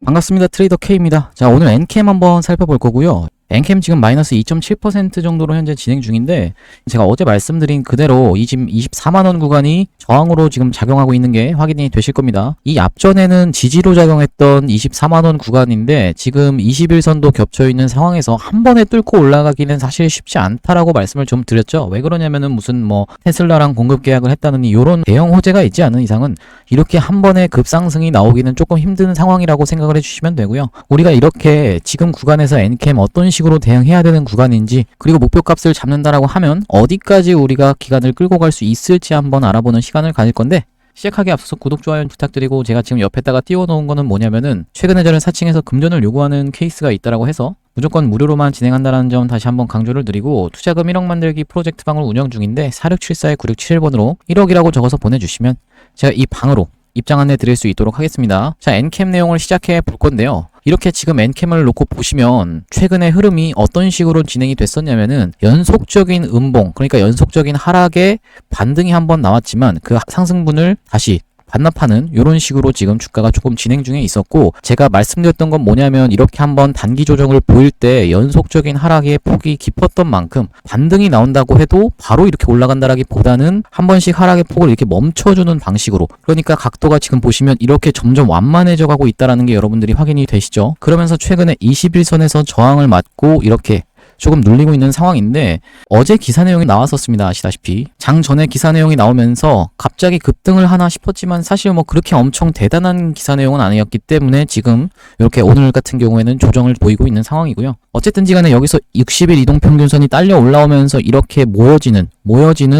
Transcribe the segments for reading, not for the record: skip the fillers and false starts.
반갑습니다. 트레이더 K입니다. 자, 오늘 엔캠 한번 살펴볼 거고요. 엔캠 지금 마이너스 2.7% 정도로 현재 진행 중인데, 제가 어제 말씀드린 그대로 이 지금 24만원 구간이 저항으로 지금 작용하고 있는 게 확인이 되실 겁니다. 이 앞전에는 지지로 작용했던 24만원 구간인데, 지금 21선도 겹쳐있는 상황에서 한 번에 뚫고 올라가기는 사실 쉽지 않다라고 말씀을 좀 드렸죠. 왜 그러냐면은 무슨 테슬라랑 공급 계약을 했다느니 요런 대형 호재가 있지 않은 이상은 이렇게 한 번에 급상승이 나오기는 조금 힘든 상황이라고 생각을 해주시면 되고요. 우리가 이렇게 지금 구간에서 엔캠 어떤 식으로 대응해야 되는 구간인지, 그리고 목표값을 잡는다라고 하면 어디까지 우리가 기간을 끌고 갈 수 있을지 한번 알아보는 시간을 가질 건데, 시작하기 앞서서 구독, 좋아요 부탁드리고, 제가 지금 옆에다가 띄워놓은 거는 뭐냐면은 최근에 저는 사칭에서 금전을 요구하는 케이스가 있다라고 해서 무조건 무료로만 진행한다는 점 다시 한번 강조를 드리고, 투자금 1억 만들기 프로젝트 방을 운영 중인데 4674-9671번으로 1억이라고 적어서 보내주시면 제가 이 방으로 입장 안내 드릴 수 있도록 하겠습니다. 자, 엔캠 내용을 시작해 볼 건데요. 이렇게 지금 엔캠을 놓고 보시면 최근의 흐름이 어떤 식으로 진행이 됐었냐면은 연속적인 음봉, 그러니까 연속적인 하락에 반등이 한번 나왔지만 그 상승분을 다시 반납하는 이런 식으로 지금 주가가 조금 진행 중에 있었고, 제가 말씀드렸던 건 뭐냐면 이렇게 한번 단기 조정을 보일 때 연속적인 하락의 폭이 깊었던 만큼 반등이 나온다고 해도 바로 이렇게 올라간다라기보다는 한 번씩 하락의 폭을 이렇게 멈춰주는 방식으로, 그러니까 각도가 지금 보시면 이렇게 점점 완만해져 가고 있다는 게 여러분들이 확인이 되시죠. 그러면서 최근에 21선에서 저항을 맞고 이렇게 조금 눌리고 있는 상황인데, 어제 기사 내용이 나왔었습니다. 아시다시피 장 전에 기사 내용이 나오면서 갑자기 급등을 하나 싶었지만 사실 그렇게 엄청 대단한 기사 내용은 아니었기 때문에 지금 이렇게 오늘 같은 경우에는 조정을 보이고 있는 상황이고요. 어쨌든지 간에 여기서 60일 이동평균선이 딸려 올라오면서 이렇게 모여지는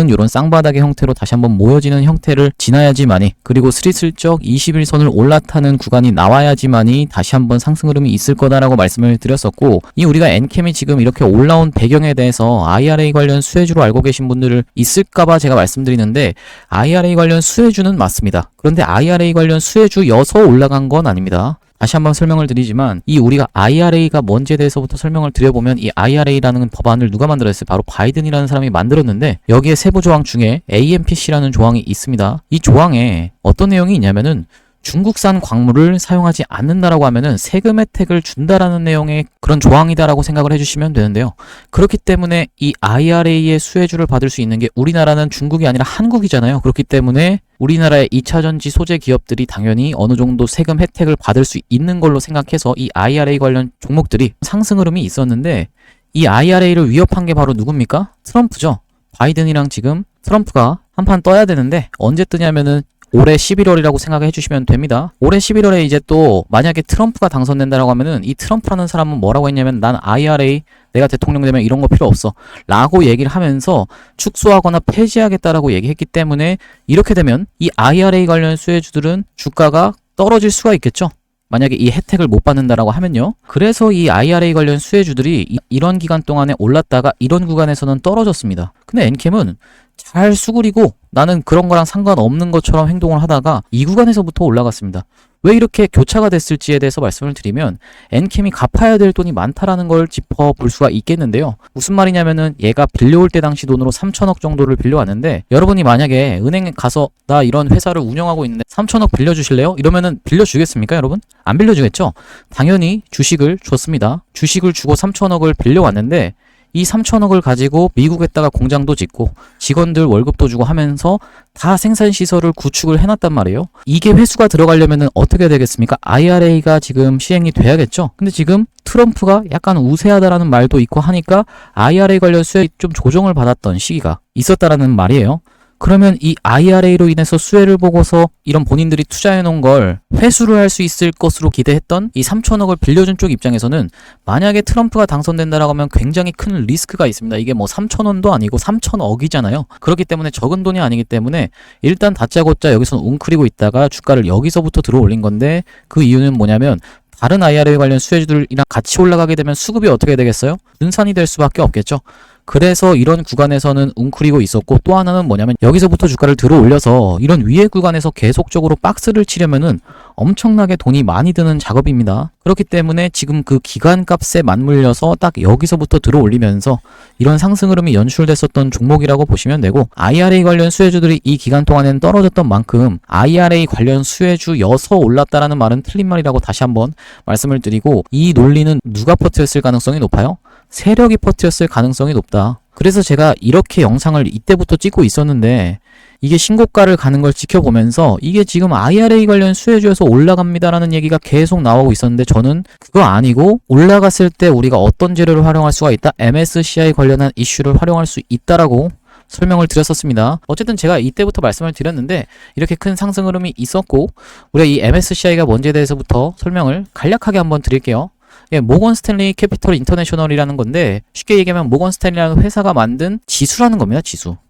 이런 쌍바닥의 형태로 다시 한번 모여지는 형태를 지나야지만이, 그리고 스리슬쩍 21선을 올라타는 구간이 나와야지만이 다시 한번 상승 흐름이 있을 거다라고 말씀을 드렸었고, 이 우리가 엔캠이 지금 이렇게 올라온 배경에 대해서 IRA 관련 수혜주로 알고 계신 분들을 있을까봐 제가 말씀드리는데, IRA 관련 수혜주는 맞습니다. 그런데 IRA 관련 수혜주여서 올라간 건 아닙니다. 다시 한번 설명을 드리지만, 이 우리가 IRA가 뭔지에 대해서부터 설명을 드려보면, 이 IRA라는 법안을 누가 만들었어요? 바로 바이든이라는 사람이 만들었는데, 여기에 세부 조항 중에 AMPC라는 조항이 있습니다. 이 조항에 어떤 내용이 있냐면은 중국산 광물을 사용하지 않는다라고 하면은 세금 혜택을 준다라는 내용의 그런 조항이다라고 생각을 해주시면 되는데요. 그렇기 때문에 이 IRA의 수혜주를 받을 수 있는 게 우리나라는 중국이 아니라 한국이잖아요. 그렇기 때문에 우리나라의 2차전지 소재 기업들이 당연히 어느 정도 세금 혜택을 받을 수 있는 걸로 생각해서 이 IRA 관련 종목들이 상승 흐름이 있었는데, 이 IRA를 위협한 게 바로 누굽니까? 트럼프죠. 바이든이랑 지금 트럼프가 한판 떠야 되는데 언제 뜨냐면은 올해 11월이라고 생각해 주시면 됩니다. 올해 11월에 이제 또 만약에 트럼프가 당선된다라고 하면은, 이 트럼프라는 사람은 뭐라고 했냐면, 난 IRA 내가 대통령 되면 이런 거 필요 없어 라고 얘기를 하면서 축소하거나 폐지하겠다라고 얘기했기 때문에, 이렇게 되면 이 IRA 관련 수혜주들은 주가가 떨어질 수가 있겠죠. 만약에 이 혜택을 못 받는다라고 하면요. 그래서 이 IRA 관련 수혜주들이 이런 기간 동안에 올랐다가 이런 구간에서는 떨어졌습니다. 근데 엔캠은 잘 수그리고 나는 그런 거랑 상관없는 것처럼 행동을 하다가 이 구간에서부터 올라갔습니다. 왜 이렇게 교차가 됐을지에 대해서 말씀을 드리면, 엔캠이 갚아야 될 돈이 많다라는 걸 짚어볼 수가 있겠는데요. 무슨 말이냐면은 얘가 빌려올 때 당시 돈으로 3천억 정도를 빌려왔는데, 여러분이 만약에 은행에 가서 나 이런 회사를 운영하고 있는데 3천억 빌려주실래요? 이러면은 빌려주겠습니까, 여러분? 안 빌려주겠죠? 당연히 주식을 줬습니다. 주식을 주고 3천억을 빌려왔는데, 이 3천억을 가지고 미국에다가 공장도 짓고 직원들 월급도 주고 하면서 다 생산시설을 구축을 해놨단 말이에요. 이게 회수가 들어가려면 어떻게 되겠습니까? IRA가 지금 시행이 돼야겠죠. 근데 지금 트럼프가 약간 우세하다라는 말도 있고 하니까 IRA 관련 수혜 좀 조정을 받았던 시기가 있었다라는 말이에요. 그러면 이 IRA로 인해서 수혜를 보고서 이런 본인들이 투자해놓은 걸 회수를 할 수 있을 것으로 기대했던 이 3천억을 빌려준 쪽 입장에서는, 만약에 트럼프가 당선된다라고 하면 굉장히 큰 리스크가 있습니다. 이게 3천원도 아니고 3천억이잖아요. 그렇기 때문에 적은 돈이 아니기 때문에 일단 다짜고짜 여기서는 웅크리고 있다가 주가를 여기서부터 들어 올린 건데, 그 이유는 뭐냐면 다른 IRA 관련 수혜주들이랑 같이 올라가게 되면 수급이 어떻게 되겠어요? 분산이 될 수밖에 없겠죠. 그래서 이런 구간에서는 웅크리고 있었고, 또 하나는 뭐냐면 여기서부터 주가를 들어 올려서 이런 위에 구간에서 계속적으로 박스를 치려면은 엄청나게 돈이 많이 드는 작업입니다. 그렇기 때문에 지금 그 기관값에 맞물려서 딱 여기서부터 들어올리면서 이런 상승 흐름이 연출됐었던 종목이라고 보시면 되고, IRA 관련 수혜주들이 이 기간 동안에는 떨어졌던 만큼 IRA 관련 수혜주여서 올랐다라는 말은 틀린 말이라고 다시 한번 말씀을 드리고, 이 논리는 누가 퍼뜨렸을 가능성이 높아요? 세력이 퍼뜨렸을 가능성이 높다. 그래서 제가 이렇게 영상을 이때부터 찍고 있었는데, 이게 신고가를 가는 걸 지켜보면서 이게 지금 IRA 관련 수혜주에서 올라갑니다라는 얘기가 계속 나오고 있었는데, 저는 그거 아니고 올라갔을 때 우리가 어떤 재료를 활용할 수가 있다, MSCI 관련한 이슈를 활용할 수 있다라고 설명을 드렸었습니다. 어쨌든 제가 이때부터 말씀을 드렸는데, 이렇게 큰 상승 흐름이 있었고, 우리가 이 MSCI가 뭔지에 대해서부터 설명을 간략하게 한번 드릴게요. 예, 모건 스탠리 캐피털 인터내셔널이라는 건데, 쉽게 얘기하면 모건 스탠리라는 회사가 만든 지수라는 겁니다.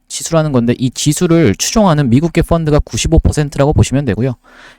지수라는 건데, 이 지수를 추종하는 미국계 펀드가 95%라고 보시면 되고요.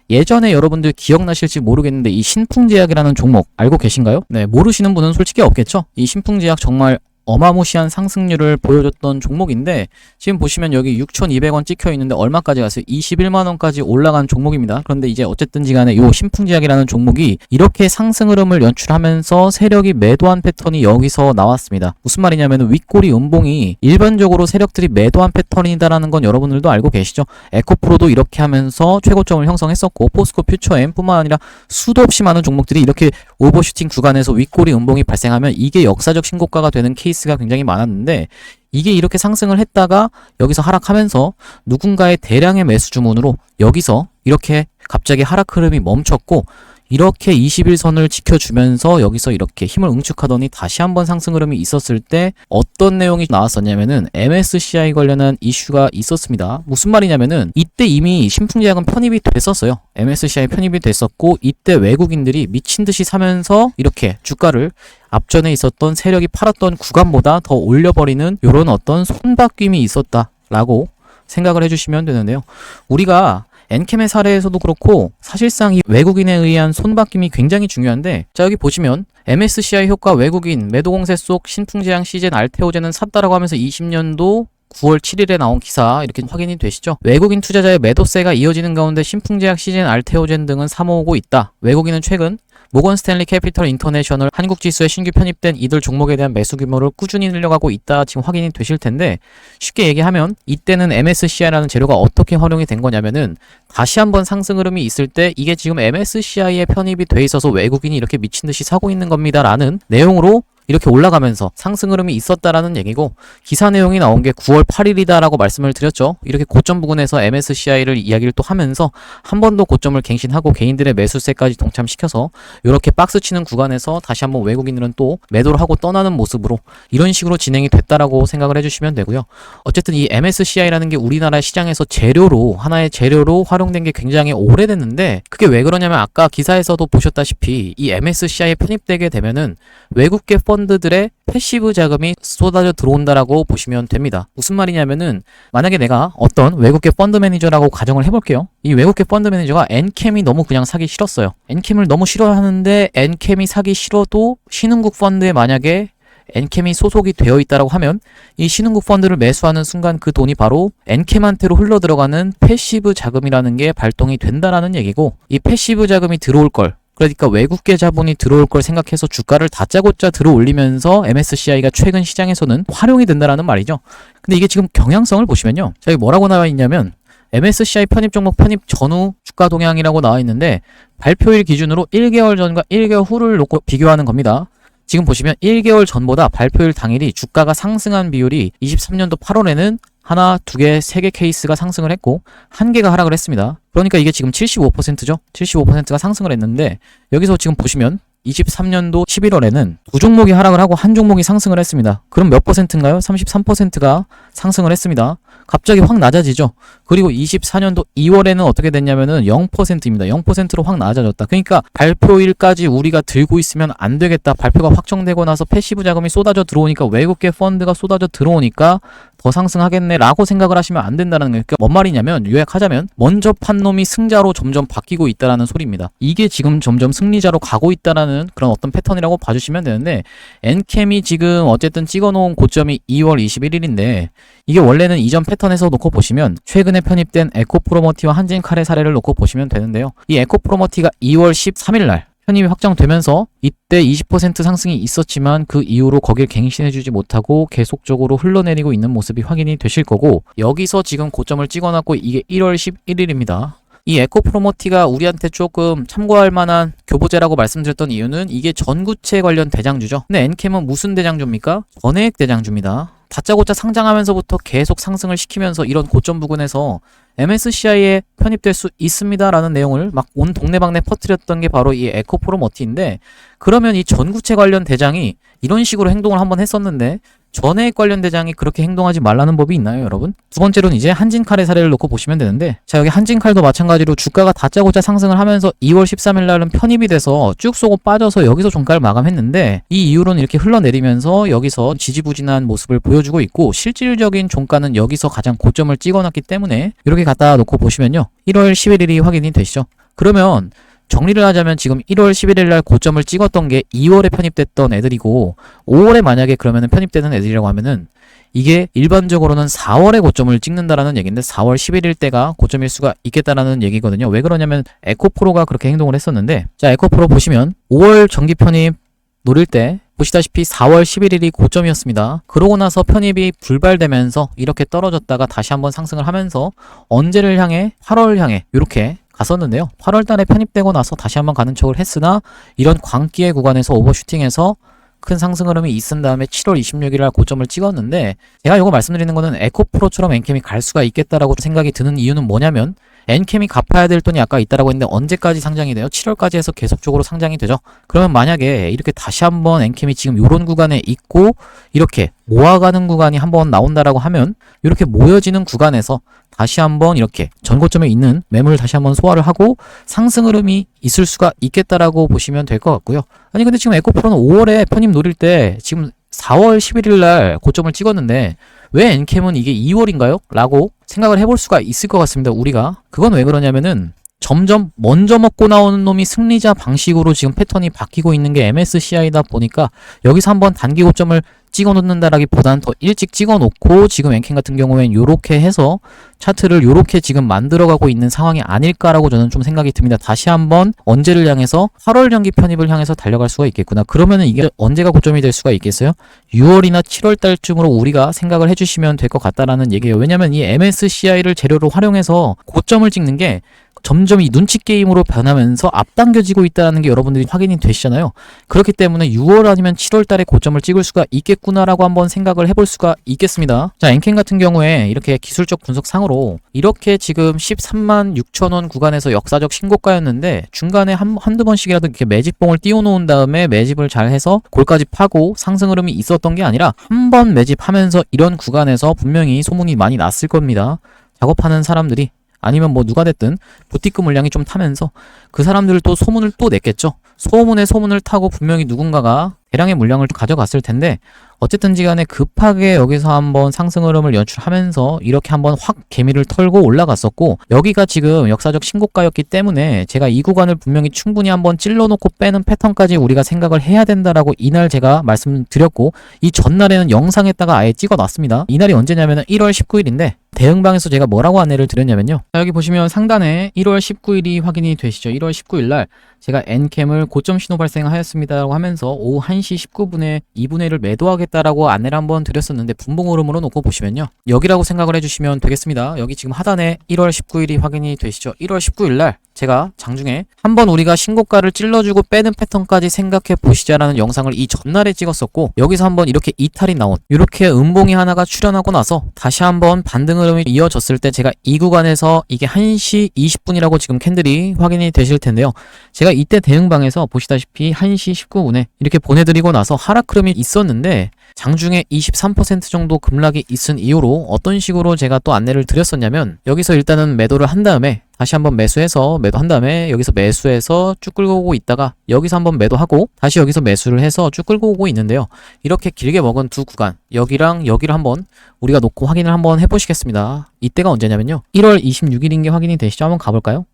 예전에 여러분들 기억나실지 모르겠는데, 이 신풍제약이라는 종목 알고 계신가요? 네, 모르시는 분은 솔직히 없겠죠? 이 신풍제약 정말 어마무시한 상승률을 보여줬던 종목인데, 지금 보시면 여기 6,200원 찍혀 있는데 얼마까지 갔어요? 21만원까지 올라간 종목입니다. 그런데 이제 어쨌든지 간에 요 신풍제약이라는 종목이 이렇게 상승 흐름을 연출하면서 세력이 매도한 패턴이 여기서 나왔습니다. 무슨 말이냐면 윗꼬리 음봉이 일반적으로 세력들이 매도한 패턴이다라는 건 여러분들도 알고 계시죠? 에코프로도 이렇게 하면서 최고점을 형성했었고, 포스코 퓨처엠 뿐만 아니라 수도 없이 많은 종목들이 이렇게 오버슈팅 구간에서 윗꼬리 음봉이 발생하면 이게 역사적 신고가가 되는 케이스가 굉장히 많았는데, 이게 이렇게 상승을 했다가 여기서 하락하면서 누군가의 대량의 매수 주문으로 여기서 이렇게 갑자기 하락 흐름이 멈췄고, 이렇게 21선을 지켜주면서 여기서 이렇게 힘을 응축하더니 다시 한번 상승 흐름이 있었을 때 어떤 내용이 나왔었냐면은 MSCI 관련한 이슈가 있었습니다. 무슨 말이냐면은 이때 이미 신풍제약은 편입이 됐었어요. MSCI 편입이 됐었고, 이때 외국인들이 미친 듯이 사면서 이렇게 주가를 앞전에 있었던 세력이 팔았던 구간보다 더 올려버리는 이런 어떤 손바뀜이 있었다라고 생각을 해주시면 되는데요. 우리가 엔캠의 사례에서도 그렇고 사실상 이 외국인에 의한 손바뀜이 굉장히 중요한데, 자 여기 보시면 MSCI 효과 외국인 매도 공세 속 신풍제약 시젠 알테오젠은 샀다라고 하면서 20년도 9월 7일에 나온 기사 이렇게 확인이 되시죠? 외국인 투자자의 매도세가 이어지는 가운데 신풍제약 시젠 알테오젠 등은 사모으고 있다. 외국인은 최근 모건 스탠리 캐피털 인터내셔널 한국지수에 신규 편입된 이들 종목에 대한 매수 규모를 꾸준히 늘려가고 있다. 지금 확인이 되실 텐데, 쉽게 얘기하면 이때는 MSCI라는 재료가 어떻게 활용이 된 거냐면은, 다시 한번 상승 흐름이 있을 때 이게 지금 MSCI에 편입이 돼 있어서 외국인이 이렇게 미친 듯이 사고 있는 겁니다 라는 내용으로 이렇게 올라가면서 상승 흐름이 있었다라는 얘기고, 기사 내용이 나온 게 9월 8일이다라고 말씀을 드렸죠. 이렇게 고점 부근에서 MSCI를 이야기를 또 하면서 한 번 더 고점을 갱신하고 개인들의 매수세까지 동참시켜서 이렇게 박스 치는 구간에서 다시 한번 외국인들은 또 매도를 하고 떠나는 모습으로 이런 식으로 진행이 됐다라고 생각을 해주시면 되고요. 어쨌든 이 MSCI라는 게 우리나라 시장에서 재료로, 하나의 재료로 활용된 게 굉장히 오래됐는데, 그게 왜 그러냐면 아까 기사에서도 보셨다시피 이 MSCI에 편입되게 되면은 외국계 펀드들의 패시브 자금이 쏟아져 들어온다라고 보시면 됩니다. 무슨 말이냐면은, 만약에 내가 어떤 외국계 펀드 매니저라고 가정을 해볼게요. 이 외국계 펀드 매니저가 엔캠이 너무 그냥 사기 싫었어요. 엔캠을 너무 싫어하는데, 엔캠이 사기 싫어도 신흥국 펀드에 만약에 엔캠이 소속이 되어 있다라고 하면 이 신흥국 펀드를 매수하는 순간 그 돈이 바로 엔캠한테로 흘러 들어가는 패시브 자금이라는 게 발동이 된다라는 얘기고, 이 패시브 자금이 들어올 걸, 그러니까 외국계 자본이 들어올 걸 생각해서 주가를 다짜고짜 들어올리면서 MSCI가 최근 시장에서는 활용이 된다라는 말이죠. 근데 이게 지금 경향성을 보시면요, 저기 뭐라고 나와 있냐면 MSCI 편입 종목 편입 전후 주가 동향이라고 나와 있는데, 발표일 기준으로 1개월 전과 1개월 후를 놓고 비교하는 겁니다. 지금 보시면 1개월 전보다 발표일 당일이 주가가 상승한 비율이 23년도 8월에는 하나, 두 개, 세 개 케이스가 상승을 했고 한 개가 하락을 했습니다. 그러니까 이게 지금 75%죠. 75%가 상승을 했는데, 여기서 지금 보시면 23년도 11월에는 두 종목이 하락을 하고 한 종목이 상승을 했습니다. 그럼 몇 퍼센트인가요? 33%가 상승을 했습니다. 갑자기 확 낮아지죠. 그리고 24년도 2월에는 어떻게 됐냐면은 0%입니다. 0%로 확 낮아졌다. 그러니까 발표일까지 우리가 들고 있으면 안 되겠다. 발표가 확정되고 나서 패시브 자금이 쏟아져 들어오니까, 외국계 펀드가 쏟아져 들어오니까 더 상승하겠네 라고 생각을 하시면 안 된다는 거예요. 그러니까 뭔 말이냐면, 요약하자면 먼저 판 놈이 승자로 점점 바뀌고 있다는 소리입니다. 이게 지금 점점 승리자로 가고 있다는 그런 어떤 패턴이라고 봐주시면 되는데, 엔캠이 지금 어쨌든 찍어놓은 고점이 2월 21일인데 이게 원래는 이전 이런 패턴에서 놓고 보시면 최근에 편입된 에코프로머티와 한진칼의 사례를 놓고 보시면 되는데요. 이 에코프로머티가 2월 13일날 편입이 확정되면서 이때 20% 상승이 있었지만 그 이후로 거길 갱신해주지 못하고 계속적으로 흘러내리고 있는 모습이 확인이 되실 거고, 여기서 지금 고점을 찍어놨고 이게 1월 11일입니다. 이 에코프로머티가 우리한테 조금 참고할 만한 교보제라고 말씀드렸던 이유는 이게 전구체 관련 대장주죠. 근데 엔캠은 무슨 대장주입니까? 전해액 대장주입니다. 다짜고짜 상장하면서부터 계속 상승을 시키면서 이런 고점 부근에서 MSCI에 편입될 수 있습니다 라는 내용을 막 온 동네방네 퍼뜨렸던 게 바로 이 에코프로머티인데, 그러면 이 전구체 관련 대장이 이런 식으로 행동을 한번 했었는데 전해액 관련 대장이 그렇게 행동하지 말라는 법이 있나요, 여러분? 두 번째로는 이제 한진칼의 사례를 놓고 보시면 되는데, 자, 여기 한진칼도 마찬가지로 주가가 다짜고짜 상승을 하면서 2월 13일 날은 편입이 돼서 쭉 쏘고 빠져서 여기서 종가를 마감했는데, 이 이후로는 이렇게 흘러내리면서 여기서 지지부진한 모습을 보여주고 있고, 실질적인 종가는 여기서 가장 고점을 찍어놨기 때문에 이렇게 갖다 놓고 보시면요, 1월 11일이 확인이 되시죠. 그러면 정리를 하자면 지금 1월 11일 날 고점을 찍었던 게 2월에 편입됐던 애들이고, 5월에 만약에 그러면은 편입되는 애들이라고 하면은 이게 일반적으로는 4월에 고점을 찍는다라는 얘기인데 4월 11일 때가 고점일 수가 있겠다라는 얘기거든요. 왜 그러냐면 에코프로가 그렇게 행동을 했었는데, 자, 에코프로 보시면 5월 정기 편입 노릴 때 보시다시피 4월 11일이 고점이었습니다. 그러고 나서 편입이 불발되면서 이렇게 떨어졌다가 다시 한번 상승을 하면서 언제를 향해? 8월 향해 이렇게 갔었는데요. 8월 달에 편입되고 나서 다시 한번 가는 척을 했으나 이런 광기의 구간에서 오버슈팅해서 큰 상승 흐름이 있은 다음에 7월 26일 날 고점을 찍었는데, 제가 이거 말씀드리는 거는 에코프로처럼 엔캠이 갈 수가 있겠다라고 생각이 드는 이유는 뭐냐면, 엔캠이 갚아야 될 돈이 아까 있다라고 했는데 언제까지 상장이 돼요? 7월까지 해서 계속적으로 상장이 되죠. 그러면 만약에 이렇게 다시 한번 엔캠이 지금 요런 구간에 있고 이렇게 모아가는 구간이 한번 나온다라고 하면, 이렇게 모여지는 구간에서 다시 한번 이렇게 전고점에 있는 매물을 다시 한번 소화를 하고 상승 흐름이 있을 수가 있겠다라고 보시면 될 것 같고요. 아니 근데 지금 에코프로는 5월에 편입 노릴 때 지금 4월 11일 날 고점을 찍었는데 왜 엔캠은 이게 2월인가요? 라고 생각을 해볼 수가 있을 것 같습니다, 우리가. 그건 왜 그러냐면은 점점 먼저 먹고 나오는 놈이 승리자 방식으로 지금 패턴이 바뀌고 있는 게 MSCI다 보니까 여기서 한번 단기 고점을 찍어 놓는다라기보다는 더 일찍 찍어 놓고 지금 엔캠 같은 경우엔 요렇게 해서 차트를 요렇게 지금 만들어가고 있는 상황이 아닐까라고 저는 좀 생각이 듭니다. 다시 한번 언제를 향해서 8월 정기 편입을 향해서 달려갈 수가 있겠구나. 그러면은 이게 언제가 고점이 될 수가 있겠어요? 6월이나 7월 달쯤으로 우리가 생각을 해주시면 될 것 같다라는 얘기예요. 왜냐면 이 MSCI를 재료로 활용해서 고점을 찍는 게 점점 이 눈치 게임으로 변하면서 앞당겨지고 있다는 게 여러분들이 확인이 되시잖아요. 그렇기 때문에 6월 아니면 7월 달에 고점을 찍을 수가 있겠구나라고 한번 생각을 해볼 수가 있겠습니다. 자, 엔캠 같은 경우에 이렇게 기술적 분석상으로 이렇게 지금 13만 6천 원 구간에서 역사적 신고가였는데 중간에 한두 번씩이라도 이렇게 매집봉을 띄워놓은 다음에 매집을 잘 해서 골까지 파고 상승 흐름이 있었던 게 아니라 한 번 매집하면서 이런 구간에서 분명히 소문이 많이 났을 겁니다. 작업하는 사람들이 아니면 뭐 누가 됐든 부티크 물량이 좀 타면서 그 사람들을 또 소문을 또 냈겠죠. 소문에 소문을 타고 분명히 누군가가 대량의 물량을 가져갔을 텐데, 어쨌든지 간에 급하게 여기서 한번 상승 흐름을 연출하면서 이렇게 한번 확 개미를 털고 올라갔었고, 여기가 지금 역사적 신고가였기 때문에 제가 이 구간을 분명히 충분히 한번 찔러놓고 빼는 패턴까지 우리가 생각을 해야 된다라고 이날 제가 말씀드렸고, 이 전날에는 영상에다가 아예 찍어놨습니다. 이날이 언제냐면은 1월 19일인데 대응방에서 제가 뭐라고 안내를 드렸냐면요, 자, 여기 보시면 상단에 1월 19일이 확인이 되시죠. 1월 19일 날 제가 엔캠을 고점 신호 발생하였습니다라고 하면서 오후 1시 19분에 2분의 1을 매도하겠다라고 안내를 한번 드렸었는데, 분봉 흐름으로 놓고 보시면요, 여기라고 생각을 해주시면 되겠습니다. 여기 지금 하단에 1월 19일이 확인이 되시죠. 1월 19일 날 제가 장중에 한번 우리가 신고가를 찔러주고 빼는 패턴까지 생각해 보시자라는 영상을 이 전날에 찍었었고, 여기서 한번 이렇게 이탈이 나온 이렇게 음봉이 하나가 출현하고 나서 다시 한번 반등 흐름이 이어졌을 때 제가 이 구간에서 이게 1시 20분이라고 지금 캔들이 확인이 되실 텐데요. 제가 이때 대응방에서 보시다시피 1시 19분에 이렇게 보내드리고 나서 하락 흐름이 있었는데, 장중에 23% 정도 급락이 있은 이후로 어떤 식으로 제가 또 안내를 드렸었냐면, 여기서 일단은 매도를 한 다음에 다시 한번 매수해서 매도한 다음에 여기서 매수해서 쭉 끌고 오고 있다가 여기서 한번 매도하고 다시 여기서 매수를 해서 쭉 끌고 오고 있는데요. 이렇게 길게 먹은 두 구간, 여기랑 여기를 한번 우리가 놓고 확인을 한번 해보시겠습니다. 이때가 언제냐면요, 1월 26일인 게 확인이 되시죠? 한번 가볼까요?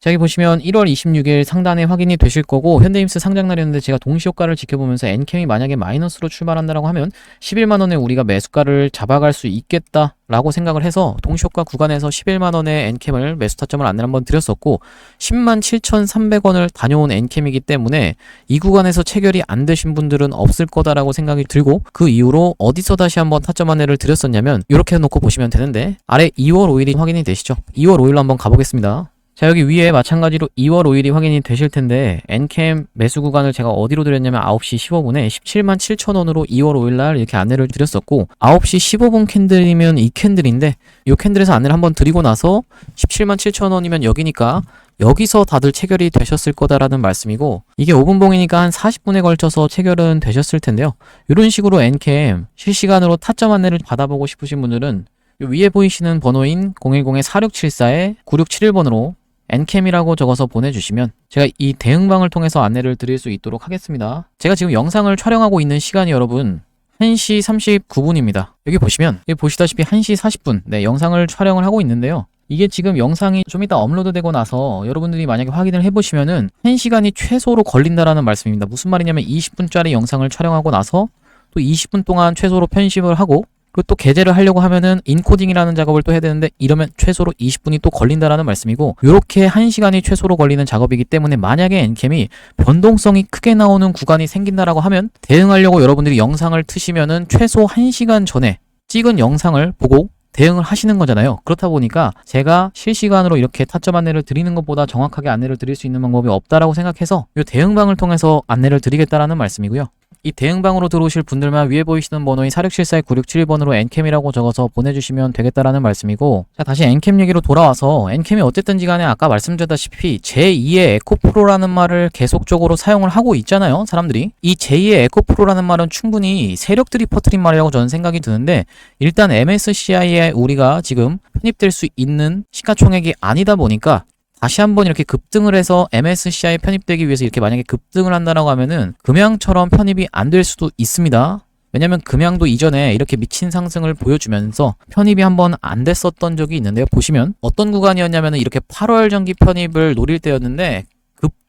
자, 여기 보시면 1월 26일 상단에 확인이 되실 거고 현대임스 상장날이었는데 제가 동시효과를 지켜보면서 엔캠이 만약에 마이너스로 출발한다라고 하면 11만원에 우리가 매수가를 잡아갈 수 있겠다라고 생각을 해서 동시효과 구간에서 11만원에 엔캠을 매수 타점을 안내를 한번 드렸었고 107,300원을 다녀온 엔캠이기 때문에 이 구간에서 체결이 안 되신 분들은 없을 거다라고 생각이 들고 그 이후로 어디서 다시 한번 타점 안내를 드렸었냐면 이렇게 놓고 보시면 되는데 아래 2월 5일이 확인이 되시죠? 2월 5일로 한번 가보겠습니다. 자, 여기 위에 마찬가지로 2월 5일이 확인이 되실 텐데 엔캠 매수 구간을 제가 어디로 드렸냐면 9시 15분에 177,000원으로 2월 5일날 이렇게 안내를 드렸었고 9시 15분 캔들이면 이 캔들인데 이 캔들에서 안내를 한번 드리고 나서 177,000원이면 여기니까 여기서 다들 체결이 되셨을 거다라는 말씀이고 이게 5분 봉이니까 한 40분에 걸쳐서 체결은 되셨을 텐데요. 이런 식으로 엔캠 실시간으로 타점 안내를 받아보고 싶으신 분들은 위에 보이시는 번호인 010-4674-9671번으로 엔캠이라고 적어서 보내주시면 제가 이 대응방을 통해서 안내를 드릴 수 있도록 하겠습니다. 제가 지금 영상을 촬영하고 있는 시간이 여러분 1시 39분입니다. 여기 보시면 여기 보시다시피 1시 40분 네, 영상을 촬영을 하고 있는데요. 이게 지금 영상이 좀 이따 업로드 되고 나서 여러분들이 만약에 확인을 해보시면은 1시간이 최소로 걸린다라는 말씀입니다. 무슨 말이냐면 20분짜리 영상을 촬영하고 나서 또 20분 동안 최소로 편집을 하고 그리고 또 게재를 하려고 하면은 인코딩이라는 작업을 또 해야 되는데 이러면 최소로 20분이 또 걸린다라는 말씀이고 요렇게 1시간이 최소로 걸리는 작업이기 때문에 만약에 엔캠이 변동성이 크게 나오는 구간이 생긴다라고 하면 대응하려고 여러분들이 영상을 트시면은 최소 1시간 전에 찍은 영상을 보고 대응을 하시는 거잖아요. 그렇다 보니까 제가 실시간으로 이렇게 타점 안내를 드리는 것보다 정확하게 안내를 드릴 수 있는 방법이 없다라고 생각해서 이 대응방을 통해서 안내를 드리겠다라는 말씀이고요. 이 대응방으로 들어오실 분들만 위에 보이시는 번호인 4674-9671번으로 엔캠이라고 적어서 보내주시면 되겠다라는 말씀이고 자 다시 엔캠 얘기로 돌아와서 엔캠이 어쨌든지 간에 아까 말씀드렸다시피 제2의 에코프로라는 말을 계속적으로 사용을 하고 있잖아요 사람들이. 이 제2의 에코프로라는 말은 충분히 세력들이 퍼뜨린 말이라고 저는 생각이 드는데 일단 MSCI에 우리가 지금 편입될 수 있는 시가총액이 아니다 보니까 다시 한번 이렇게 급등을 해서 MSCI에 편입되기 위해서 이렇게 만약에 급등을 한다라고 하면은 금양처럼 편입이 안 될 수도 있습니다. 왜냐면 금양도 이전에 이렇게 미친 상승을 보여주면서 편입이 한번 안 됐었던 적이 있는데요. 보시면 어떤 구간이었냐면은 이렇게 8월 정기 편입을 노릴 때였는데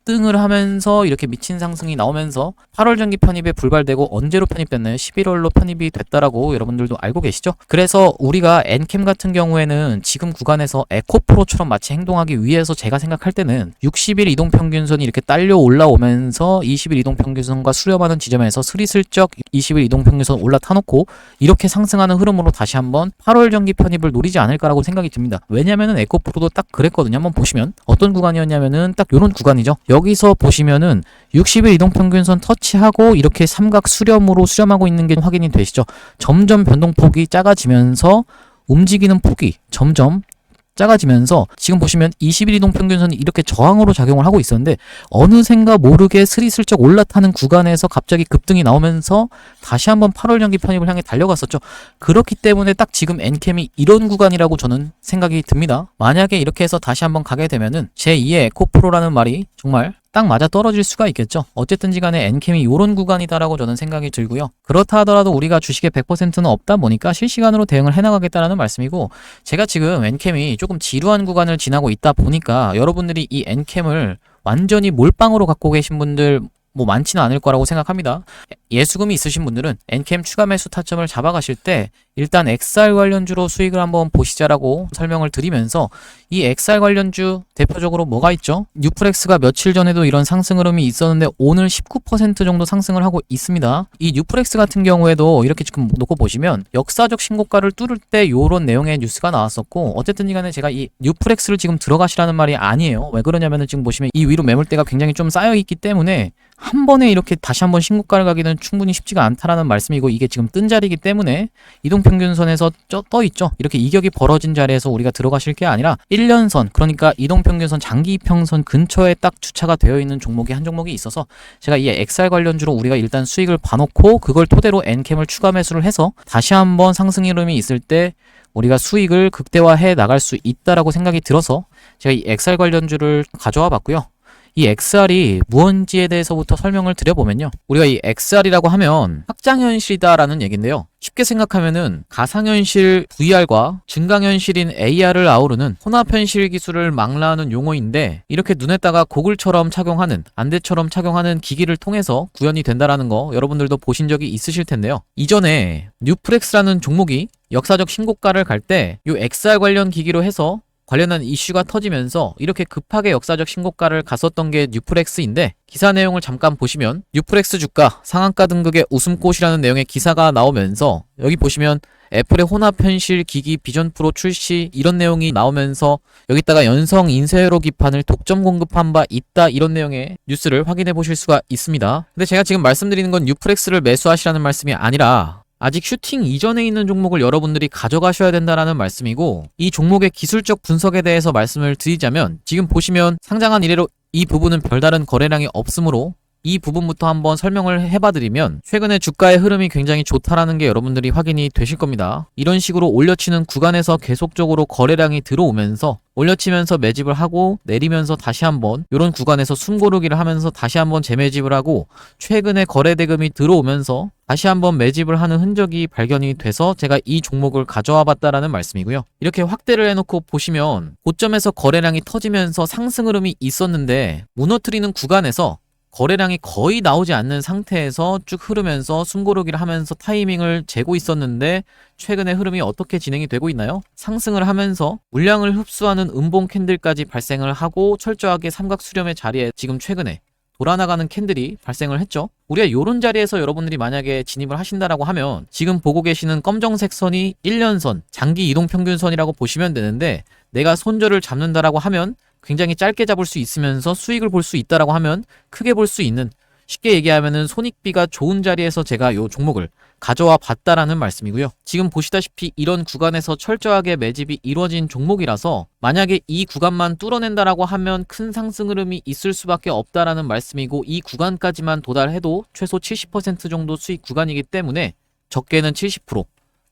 급등을 하면서 이렇게 미친 상승이 나오면서 8월 정기 편입에 불발되고 언제로 편입됐나요? 11월로 편입이 됐다라고 여러분들도 알고 계시죠? 그래서 우리가 엔캠 같은 경우에는 지금 구간에서 에코프로처럼 마치 행동하기 위해서 제가 생각할 때는 60일 이동평균선이 이렇게 딸려 올라오면서 20일 이동평균선과 수렴하는 지점에서 스리슬쩍 20일 이동평균선 올라타놓고 이렇게 상승하는 흐름으로 다시 한번 8월 정기 편입을 노리지 않을까라고 생각이 듭니다. 왜냐면은 에코프로도 딱 그랬거든요. 한번 보시면 어떤 구간이었냐면은 딱 요런 구간이죠. 여기서 보시면은 60일 이동평균선 터치하고 이렇게 삼각 수렴으로 수렴하고 있는 게 확인이 되시죠. 점점 변동폭이 작아지면서 움직이는 폭이 점점 작아지면서 지금 보시면 20일 이동평균선이 이렇게 저항으로 작용을 하고 있었는데 어느샌가 모르게 스리슬쩍 올라타는 구간에서 갑자기 급등이 나오면서 다시 한번 8월 정기 편입을 향해 달려갔었죠. 그렇기 때문에 딱 지금 엔캠이 이런 구간이라고 저는 생각이 듭니다. 만약에 이렇게 해서 다시 한번 가게 되면은 제2의 에코프로라는 말이 정말 딱 맞아 떨어질 수가 있겠죠. 어쨌든지 간에 엔캠이 이런 구간이다라고 저는 생각이 들고요. 그렇다 하더라도 우리가 주식의 100%는 없다 보니까 실시간으로 대응을 해나가겠다라는 말씀이고 제가 지금 엔캠이 조금 지루한 구간을 지나고 있다 보니까 여러분들이 이 엔캠을 완전히 몰빵으로 갖고 계신 분들 뭐 많지는 않을 거라고 생각합니다. 예수금이 있으신 분들은 엔캠 추가 매수 타점을 잡아가실 때 일단 XR 관련주로 수익을 한번 보시자라고 설명을 드리면서 이 XR 관련주 대표적으로 뭐가 있죠? 뉴프렉스가 며칠 전에도 이런 상승 흐름이 있었는데 오늘 19% 정도 상승을 하고 있습니다. 이 뉴프렉스 같은 경우에도 이렇게 지금 놓고 보시면 역사적 신고가를 뚫을 때 요런 내용의 뉴스가 나왔었고 어쨌든 간에 제가 이 뉴프렉스를 지금 들어가시라는 말이 아니에요. 왜 그러냐면은 지금 보시면 이 위로 매물대가 굉장히 좀 쌓여 있기 때문에 한 번에 이렇게 다시 한번 신고가를 가기는 충분히 쉽지가 않다라는 말씀이고 이게 지금 뜬 자리이기 때문에 이동평균선에서 떠 있죠. 이렇게 이격이 벌어진 자리에서 우리가 들어가실 게 아니라 1년선 그러니까 이동평균선 장기평선 근처에 딱 주차가 되어 있는 종목이 한 종목이 있어서 제가 이 XR 관련주로 우리가 일단 수익을 봐놓고 그걸 토대로 엔캠을 추가 매수를 해서 다시 한번 상승 흐름이 있을 때 우리가 수익을 극대화해 나갈 수 있다라고 생각이 들어서 제가 이 XR 관련주를 가져와 봤고요. 이 XR이 무언지에 대해서부터 설명을 드려보면요. 우리가 이 XR이라고 하면 확장현실이다라는 얘기인데요. 쉽게 생각하면은 가상현실 VR과 증강현실인 AR을 아우르는 혼합현실 기술을 망라하는 용어인데, 이렇게 눈에다가 고글처럼 착용하는, 안대처럼 착용하는 기기를 통해서 구현이 된다라는 거 여러분들도 보신 적이 있으실 텐데요. 이전에 뉴프렉스라는 종목이 역사적 신고가를 갈 때 이 XR 관련 기기로 해서 관련한 이슈가 터지면서 이렇게 급하게 역사적 신고가를 갔었던 게 뉴프렉스인데, 기사 내용을 잠깐 보시면 뉴프렉스 주가 상한가 등극의 웃음꽃이라는 내용의 기사가 나오면서, 여기 보시면 애플의 혼합현실 기기 비전 프로 출시 이런 내용이 나오면서 여기다가 연성 인쇄회로 기판을 독점 공급한 바 있다 이런 내용의 뉴스를 확인해 보실 수가 있습니다. 근데 제가 지금 말씀드리는 건 뉴프렉스를 매수하시라는 말씀이 아니라 아직 슈팅 이전에 있는 종목을 여러분들이 가져가셔야 된다라는 말씀이고, 이 종목의 기술적 분석에 대해서 말씀을 드리자면, 지금 보시면 상장한 이래로 이 부분은 별다른 거래량이 없으므로 이 부분부터 한번 설명을 해봐드리면, 최근에 주가의 흐름이 굉장히 좋다라는 게 여러분들이 확인이 되실 겁니다. 이런 식으로 올려치는 구간에서 계속적으로 거래량이 들어오면서 올려치면서 매집을 하고 내리면서 다시 한번 이런 구간에서 숨고르기를 하면서 다시 한번 재매집을 하고, 최근에 거래 대금이 들어오면서 다시 한번 매집을 하는 흔적이 발견이 돼서 제가 이 종목을 가져와 봤다라는 말씀이고요. 이렇게 확대를 해놓고 보시면 고점에서 거래량이 터지면서 상승 흐름이 있었는데, 무너뜨리는 구간에서 거래량이 거의 나오지 않는 상태에서 쭉 흐르면서 숨고르기를 하면서 타이밍을 재고 있었는데, 최근에 흐름이 어떻게 진행이 되고 있나요? 상승을 하면서 물량을 흡수하는 음봉 캔들까지 발생을 하고 철저하게 삼각 수렴의 자리에 지금 최근에 돌아나가는 캔들이 발생을 했죠. 우리가 요런 자리에서 여러분들이 만약에 진입을 하신다라고 하면, 지금 보고 계시는 검정색 선이 1년선, 장기 이동평균선이라고 보시면 되는데, 내가 손절을 잡는다라고 하면 굉장히 짧게 잡을 수 있으면서 수익을 볼 수 있다라고 하면 크게 볼 수 있는, 쉽게 얘기하면은 손익비가 좋은 자리에서 제가 요 종목을 가져와 봤다라는 말씀이고요. 지금 보시다시피 이런 구간에서 철저하게 매집이 이루어진 종목이라서 만약에 이 구간만 뚫어낸다라고 하면 큰 상승 흐름이 있을 수밖에 없다라는 말씀이고, 이 구간까지만 도달해도 최소 70% 정도 수익 구간이기 때문에 적게는 70%,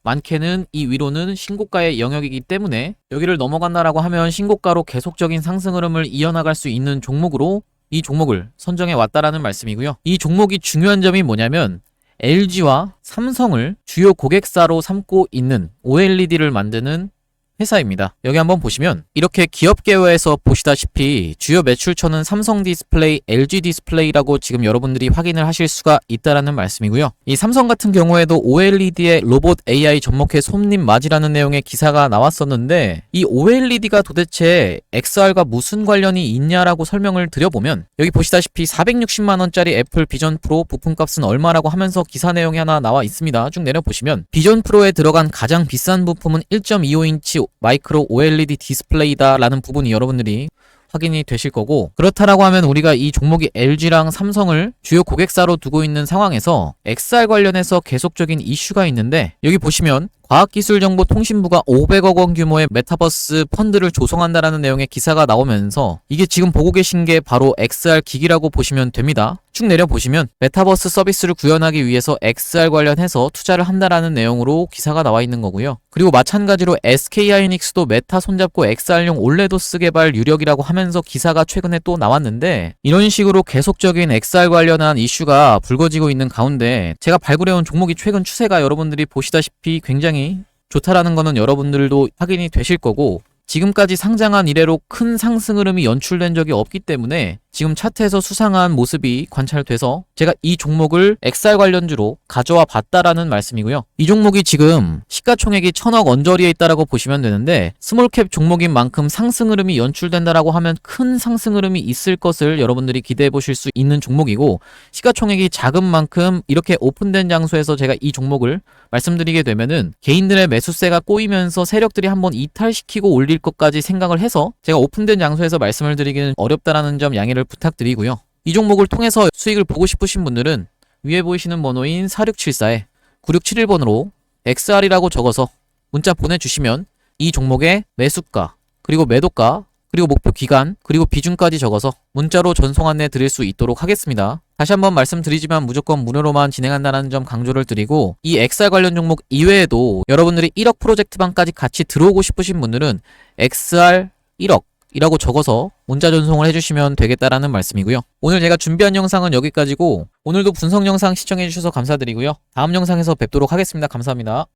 많게는 이 위로는 신고가의 영역이기 때문에 여기를 넘어간다라고 하면 신고가로 계속적인 상승 흐름을 이어나갈 수 있는 종목으로 이 종목을 선정해 왔다라는 말씀이고요. 이 종목이 중요한 점이 뭐냐면, LG와 삼성을 주요 고객사로 삼고 있는 OLED를 만드는 회사입니다. 여기 한번 보시면 이렇게 기업계열에서 보시다시피 주요 매출처는 삼성 디스플레이, LG 디스플레이라고 지금 여러분들이 확인을 하실 수가 있다라는 말씀이고요. 이 삼성 같은 경우에도 OLED의 로봇 AI 접목해 손님 맞이라는 내용의 기사가 나왔었는데, 이 OLED가 도대체 XR과 무슨 관련이 있냐라고 설명을 드려보면, 여기 보시다시피 460만원짜리 애플 비전 프로 부품값은 얼마라고 하면서 기사 내용이 하나 나와 있습니다. 쭉 내려보시면 비전 프로에 들어간 가장 비싼 부품은 1.25인치 마이크로 OLED 디스플레이다 라는 부분이 여러분들이 확인이 되실 거고, 그렇다라고 하면 우리가 이 종목이 LG랑 삼성을 주요 고객사로 두고 있는 상황에서 XR 관련해서 계속적인 이슈가 있는데, 여기 보시면 과학기술정보통신부가 500억 원 규모의 메타버스 펀드를 조성한다라는 내용의 기사가 나오면서, 이게 지금 보고 계신 게 바로 XR 기기라고 보시면 됩니다. 쭉 내려보시면 메타버스 서비스를 구현하기 위해서 XR 관련해서 투자를 한다라는 내용으로 기사가 나와 있는 거고요. 그리고 마찬가지로 SK하이닉스도 메타 손잡고 XR용 올레도스 개발 유력이라고 하면서 기사가 최근에 또 나왔는데, 이런 식으로 계속적인 XR 관련한 이슈가 불거지고 있는 가운데 제가 발굴해온 종목이 최근 추세가 여러분들이 보시다시피 굉장히 좋다라는 거는 여러분들도 확인이 되실 거고, 지금까지 상장한 이래로 큰 상승 흐름이 연출된 적이 없기 때문에 지금 차트에서 수상한 모습이 관찰돼서 제가 이 종목을 XR 관련주로 가져와 봤다라는 말씀이고요. 이 종목이 지금 시가총액이 1000억 언저리에 있다라고 보시면 되는데, 스몰캡 종목인 만큼 상승 흐름이 연출된다라고 하면 큰 상승 흐름이 있을 것을 여러분들이 기대해 보실 수 있는 종목이고, 시가총액이 작은 만큼 이렇게 오픈된 장소에서 제가 이 종목을 말씀드리게 되면은 개인들의 매수세가 꼬이면서 세력들이 한번 이탈시키고 올릴 것까지 생각을 해서 제가 오픈된 장소에서 말씀을 드리기는 어렵다라는 점 양해를 부탁드리고요. 이 종목을 통해서 수익을 보고 싶으신 분들은 위에 보이시는 번호인 4674에 9671번으로 XR이라고 적어서 문자 보내주시면 이 종목의 매수가, 그리고 매도가, 그리고 목표 기간, 그리고 비중까지 적어서 문자로 전송 안내 드릴 수 있도록 하겠습니다. 다시 한번 말씀드리지만 무조건 무료로만 진행한다는 점 강조를 드리고, 이 XR 관련 종목 이외에도 여러분들이 1억 프로젝트방까지 같이 들어오고 싶으신 분들은 XR 1억 이라고 적어서 문자 전송을 해주시면 되겠다라는 말씀이고요. 오늘 제가 준비한 영상은 여기까지고 오늘도 분석 영상 시청해주셔서 감사드리고요. 다음 영상에서 뵙도록 하겠습니다. 감사합니다.